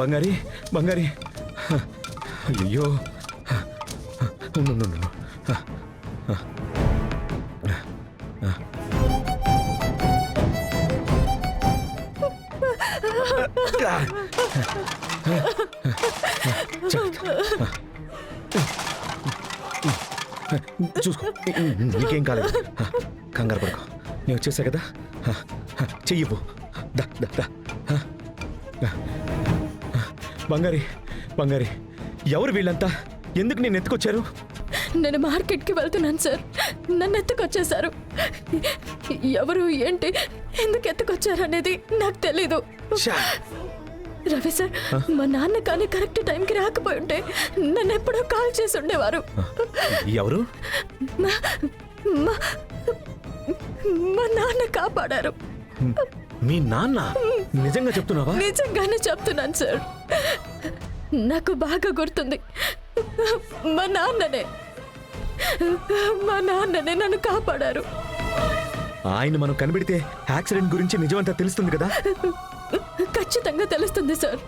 బంగారి బంగారి అయ్యో చూసుకో నీకేం కాలేదు కంగారు పడుకో నేను వచ్చేసా కదా చెయ్యిపో దా దా దా బంగారి బంగారి ఎవరు వీళ్ళంతా ఎందుకు నేను ఎత్తుకొచ్చారు? నేను మార్కెట్కి వెళ్తున్నాను సార్, నన్ను ఎత్తుకొచ్చేశారు. ఎవరు ఏంటి ఎందుకు ఎత్తుకొచ్చారు అనేది నాకు తెలీదు. రవి సార్, మా నాన్న కానీ కరెక్ట్ టైంకి రాకపోయి ఉంటే నన్ను ఎప్పుడో కాల్ చేసి ఉండేవారు. ఎవరు? మా నాన్న కాపాడారు. మీ నాన్న? నిజంగా చెప్తున్నావా? నిజంగానే చెప్తున్నాను సార్, నాకు బాగా గుర్తుంది. మా నాన్ననే నన్ను కాపాడారు. ఆయన మనం కనిపెడితే యాక్సిడెంట్ గురించి నిజమంతా తెలుస్తుంది కదా? ఖచ్చితంగా తెలుస్తుంది సార్.